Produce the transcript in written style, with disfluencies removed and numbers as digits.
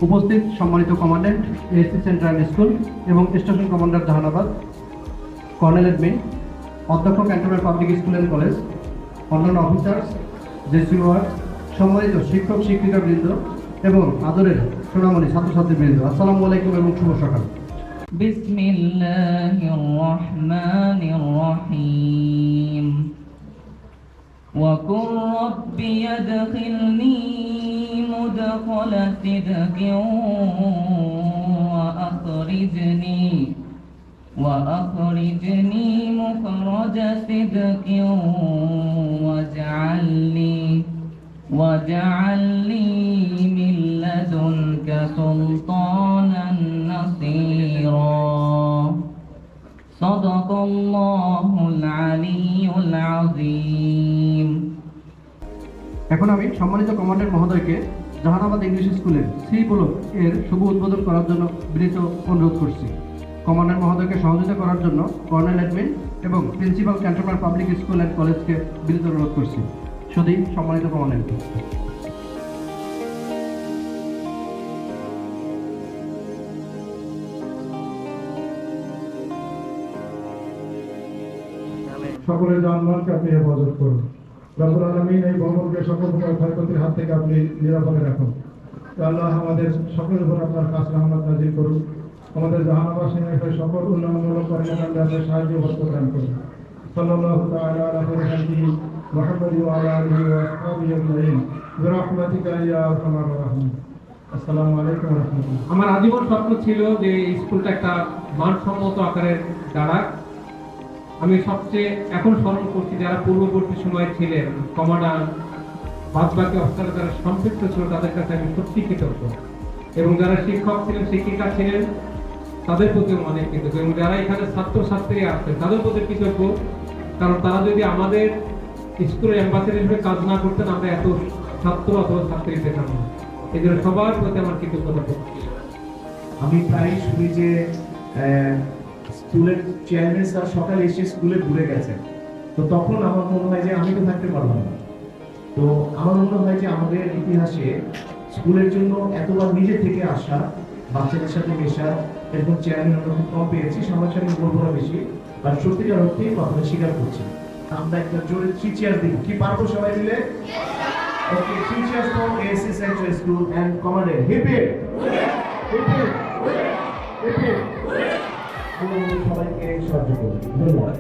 উপস্থিত সম্মানিত commandant ASC central school এবং station commander Jehanabad, colonel admin, অধ্যক্ষ cantonment public school and college, অন্যান্য অফিসার্স, জেসি ওয়ার্ড, সম্মানিত শিক্ষক শিক্ষিকাবৃন্দ এবং আদরের সোনামণি ছাত্রছাত্রীবৃন্দ, আসসালামু আলাইকুম এবং শুভ সকাল। বিসমিল্লাহির রহমানির রহিম। وقل رب يدخلني مدخل صدق وأخرجني مخرج صدق واجعل لي من لدنك سلطانا نصيرا صدق الله العلي العظيم। এখন আমি সম্মানিত কমান্ডার মহোদয়কে জাহানাবাদ ইংলিশ স্কুলের সি ব্লক এর শুভ উদ্বোধন করার জন্য বিনীত অনুরোধ করছি। কমান্ডার মহোদয়কে সহযোগিতা করার জন্য কর্নেল এডমিন এবং principal cantonment public school and কলেজকে বিনীত অনুরোধ করছি। শুধু সম্মানিত কমান্ডার। সকলের জানমালকে আপনি হেফাজত করুন। রব্বুল আলামিন এই ভবনকে সকল প্রকার ক্ষয়ক্ষতির হাত থেকে আপনি নিরাপদে রাখুন। আল্লাহ আমাদের সকলের উপর আপনার খাস রহমত নাজিল করুন। আমাদের জাহানাবাদ সিংহের সকল উন্নয়নমূলক কর্মকাণ্ডে আপনার সাহায্য প্রদান করুন। সাল্লাল্লাহু তাআলা আলা খাইরি মুহাম্মাদি ওয়া আলা আলিহি ওয়া আসহাবিহি আজমাইন বিরহমাতিকা ইয়া আরহামার রাহিমিন। আসসালামু আলাইকুম ওয়া রাহমাতুল্লাহ। আমার আজীবন স্বপ্ন ছিল যে স্কুলটা একটা মানসম্মত আকারের দাঁড়াক। আমি সবচেয়ে এখন স্মরণ করছি যারা পূর্ববর্তী সময়ে ছিলেন, কমান্ডার বাদবাকি অফিসার যারা সম্পৃক্ত ছিল তাদের কাছে আমি সত্যি কৃতজ্ঞ, এবং যারা শিক্ষক ছিলেন শিক্ষিকা ছিলেন তাদের প্রতিও অনেক কৃতজ্ঞ, এবং যারা এখানে ছাত্রছাত্রী আসছেন তাদের প্রতি কৃতজ্ঞ, কারণ তারা যদি আমাদের স্কুলের অ্যাম্বাসেডর হিসেবে কাজ না করতেন আমরা এত ছাত্র অথবা ছাত্রী পেতাম না। এই জন্য সবার প্রতি আমার কৃতজ্ঞতা করছি। আমি প্রায় শুনি যে স্কুলের চেয়ারম্যান স্যার সকালে এসে স্কুলে ঘুরে গেছেন, তো তখন আমার মনে হয় যে আমি তো থাকতে পারলাম না। তো আমার মনে হয় যে আমাদের ইতিহাসে স্কুলের জন্য এতবার নিজে থেকে আসা, বাচ্চাদের সাথে মেশা, এরকম চেয়ারম্যান আমরা খুব কম পেয়েছি। সমাজসামী বলবো না বেশি, আর সত্যিকার অর্থে কথাটা স্বীকার করছি। আমরা একটা জোরে 3 চেয়ার দিই, কি পারবো সবাই মিলে? Okay, 3 cheer for ASC central school and commandant. Hip hip hip hip hip. সবাইকে সাহায্য করুন। ধন্যবাদ।